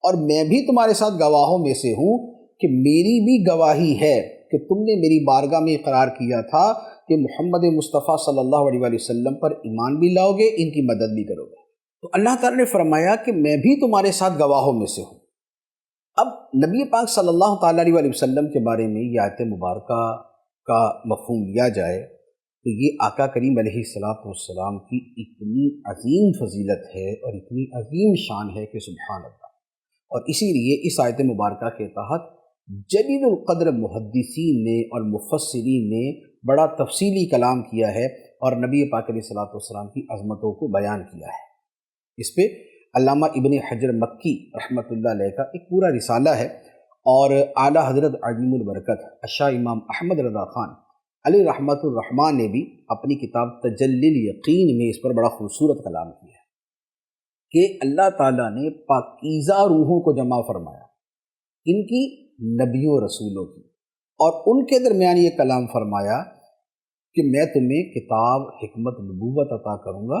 B: اور میں بھی تمہارے ساتھ گواہوں میں سے ہوں کہ میری بھی گواہی ہے کہ تم نے میری بارگاہ میں اقرار کیا تھا کہ محمد مصطفیٰ صلی اللہ علیہ وآلہ وسلم پر ایمان بھی لاؤ گے، ان کی مدد بھی کرو گے۔ تو اللہ تعالیٰ نے فرمایا کہ میں بھی تمہارے ساتھ گواہوں میں سے ہوں۔ اب نبی پاک صلی اللہ تعالیٰ علیہ وآلہ وسلم کے بارے میں یہ آیت مبارکہ کا مفہوم لیا جائے تو یہ آقا کریم علیہ السلام کی اتنی عظیم فضیلت ہے اور اتنی عظیم شان ہے کہ سبحان اللہ۔ اور اسی لیے اس آیت مبارکہ کے تحت جلیل القدر محدثین نے اور مفسرین نے بڑا تفصیلی کلام کیا ہے اور نبی پاک علیہ السلام کی عظمتوں کو بیان کیا ہے۔ اس پہ علامہ ابن حجر مکی رحمۃ اللہ علیہ کا ایک پورا رسالہ ہے، اور اعلیٰ حضرت عظیم البرکت شاہ امام احمد رضا خان علی رحمۃ الرحمٰن نے بھی اپنی کتاب تجلی الیقین میں اس پر بڑا خوبصورت کلام کیا ہے کہ اللہ تعالیٰ نے پاکیزہ روحوں کو جمع فرمایا، ان کی نبیوں رسولوں کی، اور ان کے درمیان یہ کلام فرمایا کہ میں تمہیں کتاب، حکمت، نبوت عطا کروں گا۔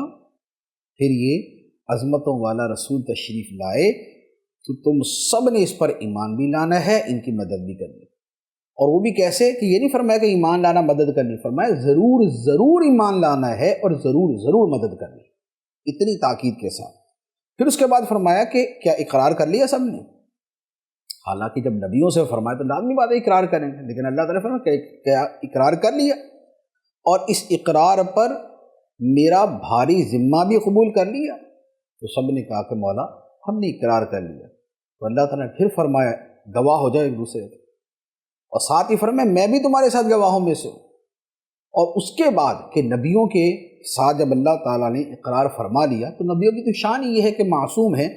B: پھر یہ عظمتوں والا رسول تشریف لائے تو تم سب نے اس پر ایمان بھی لانا ہے، ان کی مدد بھی کرنی ہے۔ اور وہ بھی کیسے کہ یہ نہیں فرمایا کہ ایمان لانا مدد کرنی، فرمایا ضرور ضرور ایمان لانا ہے اور ضرور ضرور مدد کرنی، اتنی تاکید کے ساتھ۔ پھر اس کے بعد فرمایا کہ کیا اقرار کر لیا سب نے؟ حالانکہ جب نبیوں سے فرمایا تو لازمی بات ہے اقرار کریں، لیکن اللہ تعالیٰ نے فرمایا کہ کیا اقرار کر لیا، اور اس اقرار پر میرا بھاری ذمہ بھی قبول کر لیا؟ تو سب نے کہا کہ مولا ہم نے اقرار کر لیا۔ تو اللہ تعالیٰ نے پھر فرمایا گواہ ہو جاؤ ایک دوسرے کے، اور ساتھ ہی فرمایا میں بھی تمہارے ساتھ گواہوں میں سے ہوں۔ اور اس کے بعد کہ نبیوں کے ساتھ جب اللہ تعالیٰ نے اقرار فرما لیا تو نبیوں کی تو شان یہ ہے کہ معصوم ہیں،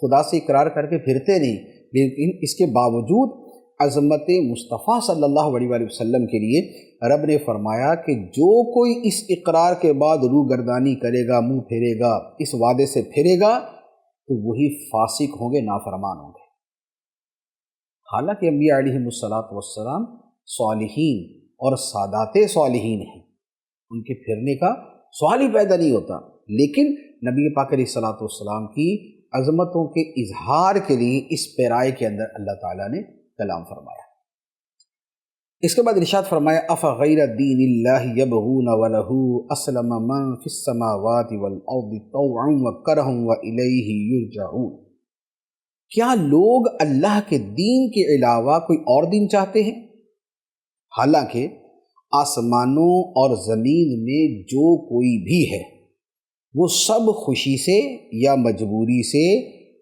B: خدا سے اقرار کر کے پھرتے نہیں، لیکن اس کے باوجود عظمت مصطفیٰ صلی اللہ علیہ وآلہ وسلم کے لیے رب نے فرمایا کہ جو کوئی اس اقرار کے بعد روح گردانی کرے گا، منہ پھیرے گا، اس وعدے سے پھرے گا تو وہی فاسق ہوں گے، نافرمان ہوں گے۔ حالانکہ انبیاء علیہ السلام صالحین اور سادات صالحین ہیں، ان کے پھرنے کا سوال ہی پیدا نہیں ہوتا، لیکن نبی پاک علیہ الصلوۃ والسلام کی عظمتوں کے اظہار کے لیے اس پیرائے کے اندر اللہ تعالیٰ نے کلام فرمایا۔ اس کے بعد ارشاد فرمایا افغیر دین اللہ یبغون ولہ اسلم من فی السماوات والارض طوعا وکرہا والیہ یرجعون، کیا لوگ اللہ کے دین کے علاوہ کوئی اور دین چاہتے ہیں؟ حالانکہ آسمانوں اور زمین میں جو کوئی بھی ہے وہ سب خوشی سے یا مجبوری سے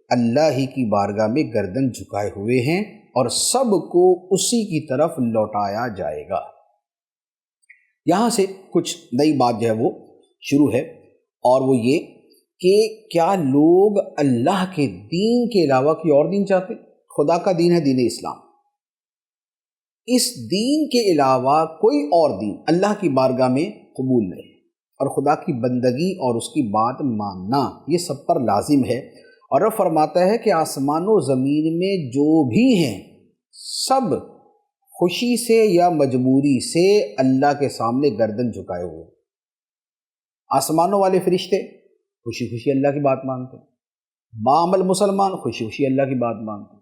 B: اللہ ہی کی بارگاہ میں گردن جھکائے ہوئے ہیں اور سب کو اسی کی طرف لوٹایا جائے گا۔ یہاں سے کچھ نئی بات جو ہے وہ شروع ہے، اور وہ یہ کہ کیا لوگ اللہ کے دین کے علاوہ کوئی اور دین چاہتے؟ خدا کا دین ہے دین اسلام، اس دین کے علاوہ کوئی اور دین اللہ کی بارگاہ میں قبول نہیں، اور خدا کی بندگی اور اس کی بات ماننا یہ سب پر لازم ہے۔ اور وہ فرماتا ہے کہ آسمان و زمین میں جو بھی ہیں سب خوشی سے یا مجبوری سے اللہ کے سامنے گردن جھکائے ہوئے۔ آسمانوں والے فرشتے خوشی خوشی اللہ کی بات مانتے، باعمل مسلمان خوشی خوشی اللہ کی بات مانتے،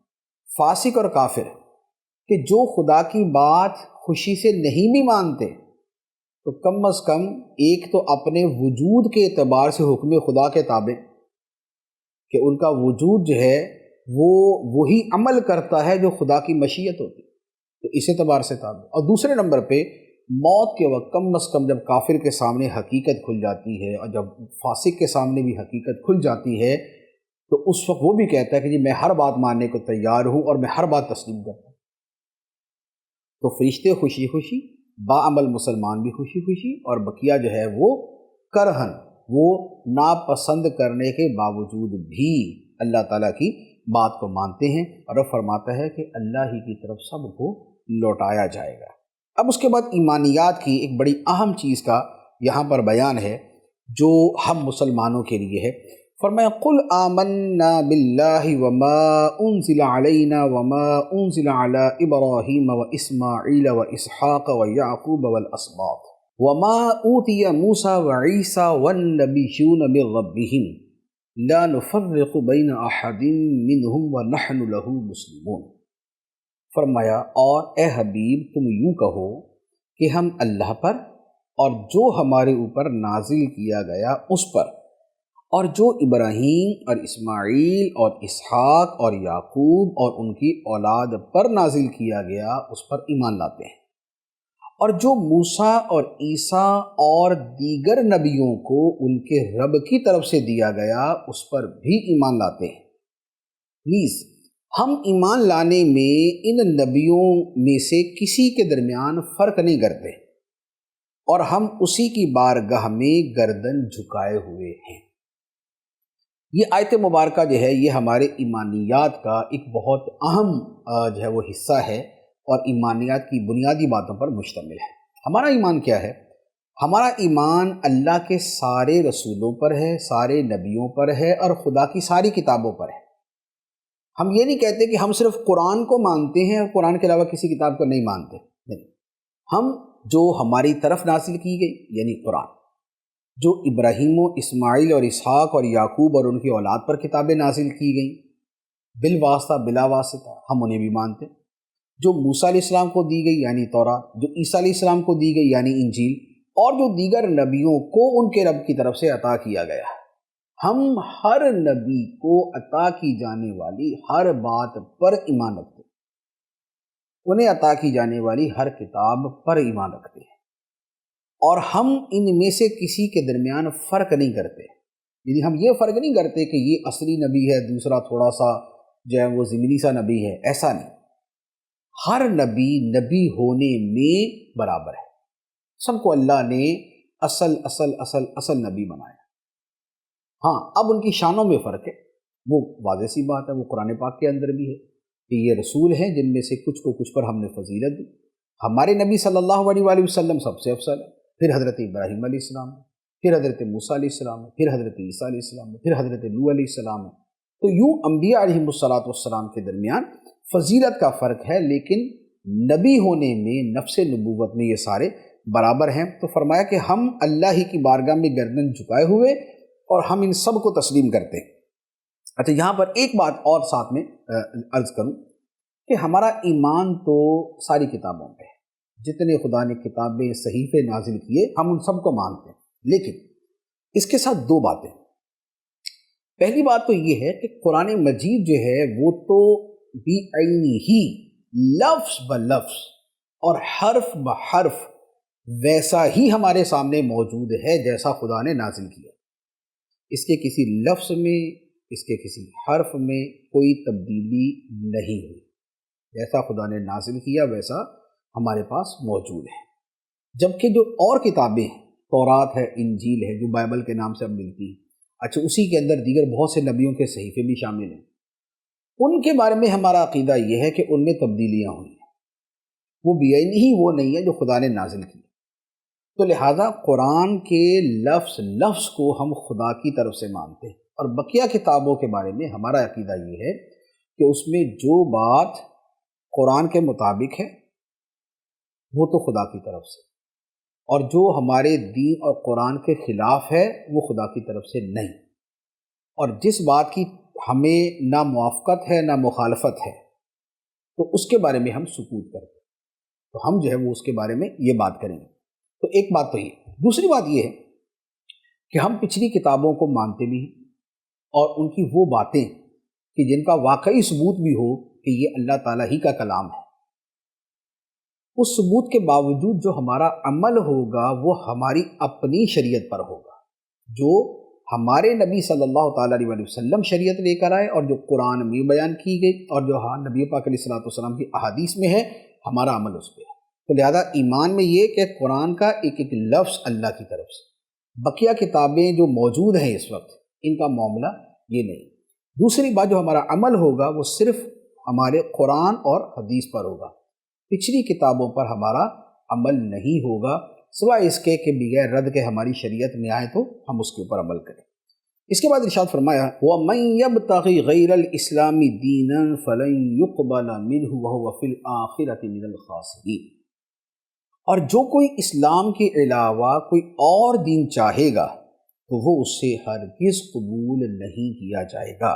B: فاسق اور کافر کہ جو خدا کی بات خوشی سے نہیں بھی مانتے تو کم از کم ایک تو اپنے وجود کے اعتبار سے حکم خدا کے تابع، کہ ان کا وجود جو ہے وہ وہی عمل کرتا ہے جو خدا کی مشیت ہوتی، تو اس اعتبار سے تابع۔ اور دوسرے نمبر پہ موت کے وقت کم از کم جب کافر کے سامنے حقیقت کھل جاتی ہے اور جب فاسق کے سامنے بھی حقیقت کھل جاتی ہے تو اس وقت وہ بھی کہتا ہے کہ جی میں ہر بات ماننے کو تیار ہوں اور میں ہر بات تسلیم کرتا ہوں۔ تو فرشتے خوشی خوشی، باعمل مسلمان بھی خوشی خوشی، اور بقیہ جو ہے وہ کرہن، وہ ناپسند کرنے کے باوجود بھی اللہ تعالیٰ کی بات کو مانتے ہیں، اور وہ فرماتا ہے کہ اللہ ہی کی طرف سب کو لوٹایا جائے گا۔ اب اس کے بعد ایمانیات کی ایک بڑی اہم چیز کا یہاں پر بیان ہے جو ہم مسلمانوں کے لیے ہے۔ فرمایا قل آمنا باللہ وما انزل علینا وما انزل علی ابراہیم واسماعیل واسحاق ویعقوب والاسباط وما اوتی موسیٰ وعیسیٰ والنبیون من ربہم لا نفرق بین احد منہم ونحن لہ مسلمون۔ فرمایا اور اے حبیب تم یوں کہو کہ ہم اللہ پر اور جو ہمارے اوپر نازل کیا گیا اس پر، اور جو ابراہیم اور اسماعیل اور اسحاق اور یعقوب اور ان کی اولاد پر نازل کیا گیا اس پر ایمان لاتے ہیں، اور جو موسیٰ اور عیسیٰ اور دیگر نبیوں کو ان کے رب کی طرف سے دیا گیا اس پر بھی ایمان لاتے ہیں۔ نیز ہم ایمان لانے میں ان نبیوں میں سے کسی کے درمیان فرق نہیں کرتے، اور ہم اسی کی بارگاہ میں گردن جھکائے ہوئے ہیں۔ یہ آیت مبارکہ جو ہے یہ ہمارے ایمانیات کا ایک بہت اہم جو ہے وہ حصہ ہے، اور ایمانیات کی بنیادی باتوں پر مشتمل ہے۔ ہمارا ایمان کیا ہے؟ ہمارا ایمان اللہ کے سارے رسولوں پر ہے، سارے نبیوں پر ہے، اور خدا کی ساری کتابوں پر ہے۔ ہم یہ نہیں کہتے کہ ہم صرف قرآن کو مانتے ہیں اور قرآن کے علاوہ کسی کتاب کو نہیں مانتے، نہیں، ہم جو ہماری طرف نازل کی گئی یعنی قرآن، جو ابراہیم و اسماعیل اور اسحاق اور یعقوب اور ان کی اولاد پر کتابیں نازل کی گئیں بالواسطہ بلا واسطہ، ہم انہیں بھی مانتے ہیں۔ جو موسیٰ علیہ السلام کو دی گئی یعنی تورات، جو عیسیٰ علیہ السلام کو دی گئی یعنی انجیل، اور جو دیگر نبیوں کو ان کے رب کی طرف سے عطا کیا گیا، ہم ہر نبی کو عطا کی جانے والی ہر بات پر ایمان رکھتے ہیں، انہیں عطا کی جانے والی ہر کتاب پر ایمان رکھتے ہیں، اور ہم ان میں سے کسی کے درمیان فرق نہیں کرتے، یعنی ہم یہ فرق نہیں کرتے کہ یہ اصلی نبی ہے دوسرا تھوڑا سا جو ہے وہ ضمنی سا نبی ہے، ایسا نہیں۔ ہر نبی نبی ہونے میں برابر ہے، سب کو اللہ نے اصل اصل اصل اصل نبی بنایا۔ ہاں اب ان کی شانوں میں فرق ہے، وہ واضح سی بات ہے، وہ قرآن پاک کے اندر بھی ہے کہ یہ رسول ہیں جن میں سے کچھ کو کچھ پر ہم نے فضیلت دی۔ ہمارے نبی صلی اللہ علیہ وآلہ وسلم سب سے افضل ہے، پھر حضرت ابراہیم علیہ السلام ہے، پھر حضرت موسیٰ علیہ السلام ہے، پھر حضرت عیسیٰ علیہ السلام ہے، پھر حضرت نوح علیہ السلام ہے۔ تو یوں انبیاء علیہم الصلاۃ کے درمیان فضیلت کا فرق ہے، لیکن نبی ہونے میں نفس نبوت میں یہ سارے برابر ہیں۔ تو فرمایا کہ ہم اللہ ہی کی بارگاہ میں گردن جھکائے ہوئے اور ہم ان سب کو تسلیم کرتے ہیں۔ اچھا، یہاں پر ایک بات اور ساتھ میں عرض کروں کہ ہمارا ایمان تو ساری کتابوں پہ ہے، جتنے خدا نے کتابیں صحیفے نازل کیے ہم ان سب کو مانتے ہیں، لیکن اس کے ساتھ دو باتیں۔ پہلی بات تو یہ ہے کہ قرآن مجید جو ہے وہ تو بعینی ہی لفظ بلفظ اور حرف بحرف ویسا ہی ہمارے سامنے موجود ہے جیسا خدا نے نازل کیا۔ اس کے کسی لفظ میں، اس کے کسی حرف میں کوئی تبدیلی نہیں ہوئی، جیسا خدا نے نازل کیا ویسا ہمارے پاس موجود ہے۔ جبکہ جو اور کتابیں ہیں، تورات ہے، انجیل ہے، جو بائبل کے نام سے اب ملتی ہیں، اچھا اسی کے اندر دیگر بہت سے نبیوں کے صحیفے بھی شامل ہیں، ان کے بارے میں ہمارا عقیدہ یہ ہے کہ ان میں تبدیلیاں ہوئی ہیں، وہ بعینی ہی وہ نہیں ہے جو خدا نے نازل کی۔ تو لہٰذا قرآن کے لفظ لفظ کو ہم خدا کی طرف سے مانتے ہیں، اور بقیہ کتابوں کے بارے میں ہمارا عقیدہ یہ ہے کہ اس میں جو بات قرآن کے مطابق ہے وہ تو خدا کی طرف سے، اور جو ہمارے دین اور قرآن کے خلاف ہے وہ خدا کی طرف سے نہیں، اور جس بات کی ہمیں نہ موافقت ہے نہ مخالفت ہے تو اس کے بارے میں ہم سکوت کرتے ہیں، تو ہم جو ہے وہ اس کے بارے میں یہ بات کریں گے۔ تو ایک بات تو یہ، دوسری بات یہ ہے کہ ہم پچھلی کتابوں کو مانتے بھی ہیں، اور ان کی وہ باتیں کہ جن کا واقعی ثبوت بھی ہو کہ یہ اللہ تعالیٰ ہی کا کلام ہے، اس ثبوت کے باوجود جو ہمارا عمل ہوگا وہ ہماری اپنی شریعت پر ہوگا، جو ہمارے نبی صلی اللہ تعالیٰ علیہ وسلم شریعت لے کر آئے اور جو قرآن میں بیان کی گئی اور جو نبی پاک علیہ الصلوۃ والسلام کی احادیث میں ہے، ہمارا عمل اس پہ ہے۔ تو لہذا ایمان میں یہ کہ قرآن کا ایک ایک لفظ اللہ کی طرف سے، بقیہ کتابیں جو موجود ہیں اس وقت ان کا معاملہ یہ نہیں۔ دوسری بات، جو ہمارا عمل ہوگا وہ صرف ہمارے قرآن اور حدیث پر ہوگا، پچھلی کتابوں پر ہمارا عمل نہیں ہوگا، سوائے اس کے کہ بغیر رد کے ہماری شریعت میں آئے تو ہم اس کے اوپر عمل کریں۔ اس کے بعد ارشاد فرمایا وَمَن يَبْتَغِ غَيْرَ الْإِسْلَامِ دِينًا فَلَن يُقْبَلَ مِنْهُ وَهُوَ فِي الْآخِرَةِ مِنَ الْخَاسِرِينَ، اور جو کوئی اسلام کے علاوہ کوئی اور دین چاہے گا تو وہ اس سے ہرگز قبول نہیں کیا جائے گا،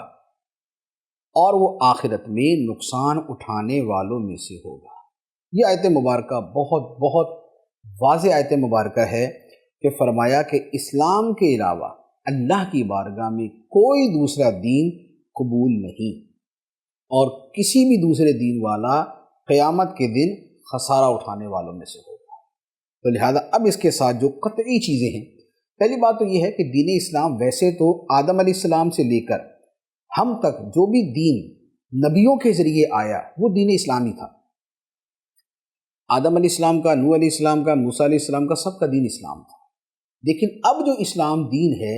B: اور وہ آخرت میں نقصان اٹھانے والوں میں سے ہوگا۔ یہ آیت مبارکہ بہت بہت واضح آیت مبارکہ ہے کہ فرمایا کہ اسلام کے علاوہ اللہ کی بارگاہ میں کوئی دوسرا دین قبول نہیں، اور کسی بھی دوسرے دین والا قیامت کے دن خسارہ اٹھانے والوں میں سے ہوگا۔ تو لہذا اب اس کے ساتھ جو قطعی چیزیں ہیں، پہلی بات تو یہ ہے کہ دین اسلام ویسے تو آدم علیہ السلام سے لے کر ہم تک جو بھی دین نبیوں کے ذریعے آیا وہ دین اسلامی تھا۔ آدم علیہ السلام کا، نوح علیہ السلام کا، موسیٰ علیہ السلام کا، سب کا دین اسلام تھا، لیکن اب جو اسلام دین ہے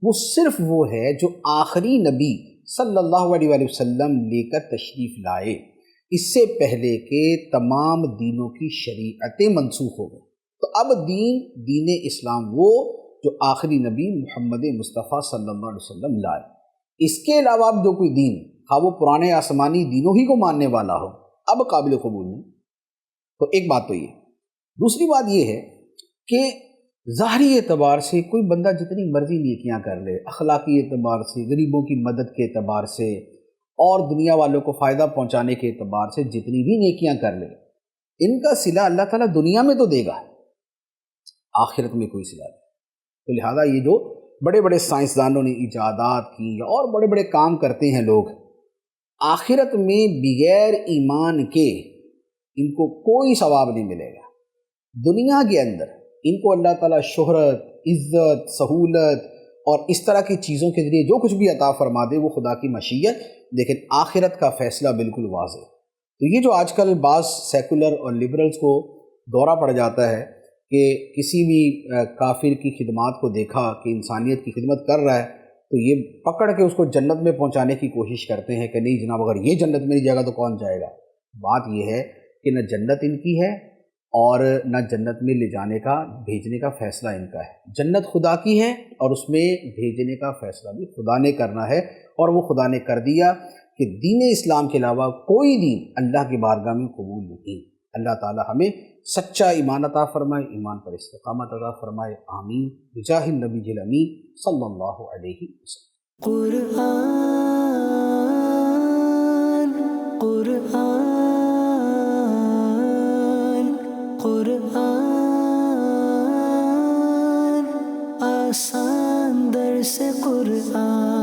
B: وہ صرف وہ ہے جو آخری نبی صلی اللہ علیہ وآلہ وسلم لے کر تشریف لائے، اس سے پہلے کے تمام دینوں کی شریعتیں منسوخ ہو گئیں۔ تو اب دین اسلام وہ جو آخری نبی محمد مصطفیٰ صلی اللہ علیہ وسلم لائے، اس کے علاوہ اب جو کوئی دین، خواہ وہ پرانے آسمانی دینوں ہی کو ماننے والا ہو، اب قابل قبول نہیں۔ تو ایک بات تو یہ، دوسری بات یہ ہے کہ ظاہری اعتبار سے کوئی بندہ جتنی مرضی نیکیاں کر لے، اخلاقی اعتبار سے، غریبوں کی مدد کے اعتبار سے، اور دنیا والوں کو فائدہ پہنچانے کے اعتبار سے جتنی بھی نیکیاں کر لے، ان کا صلہ اللہ تعالیٰ دنیا میں تو دے گا، آخرت میں کوئی صلہ نہیں۔ تو لہذا یہ جو بڑے بڑے سائنسدانوں نے ایجادات کی اور بڑے بڑے کام کرتے ہیں لوگ، آخرت میں بغیر ایمان کے ان کو کوئی ثواب نہیں ملے گا۔ دنیا کے اندر ان کو اللہ تعالیٰ شہرت، عزت، سہولت اور اس طرح کی چیزوں کے ذریعے جو کچھ بھی عطا فرما دے وہ خدا کی مشیت، لیکن آخرت کا فیصلہ بالکل واضح۔ تو یہ جو آج کل بعض سیکولر اور لبرلز کو دورہ پڑ جاتا ہے کہ کسی بھی کافر کی خدمات کو دیکھا کہ انسانیت کی خدمت کر رہا ہے تو یہ پکڑ کے اس کو جنت میں پہنچانے کی کوشش کرتے ہیں کہ نہیں جناب اگر یہ جنت میں نہیں جائے گا تو کون جائے گا۔ بات یہ ہے کہ نہ جنت ان کی ہے اور نہ جنت میں لے جانے کا، بھیجنے کا فیصلہ ان کا ہے۔ جنت خدا کی ہے اور اس میں بھیجنے کا فیصلہ بھی خدا نے کرنا ہے، اور وہ خدا نے کر دیا کہ دین اسلام کے علاوہ کوئی دین اللہ کی بارگاہ میں قبول نہیں۔ اللہ تعالی ہمیں سچا ایمان عطا فرمائے، ایمان پر استقامت عطا فرمائے، آمین بجاہ النبی الامین صلی اللہ علیہ وسلم۔
A: قرآن قرآن قرآن آسان درس قرآن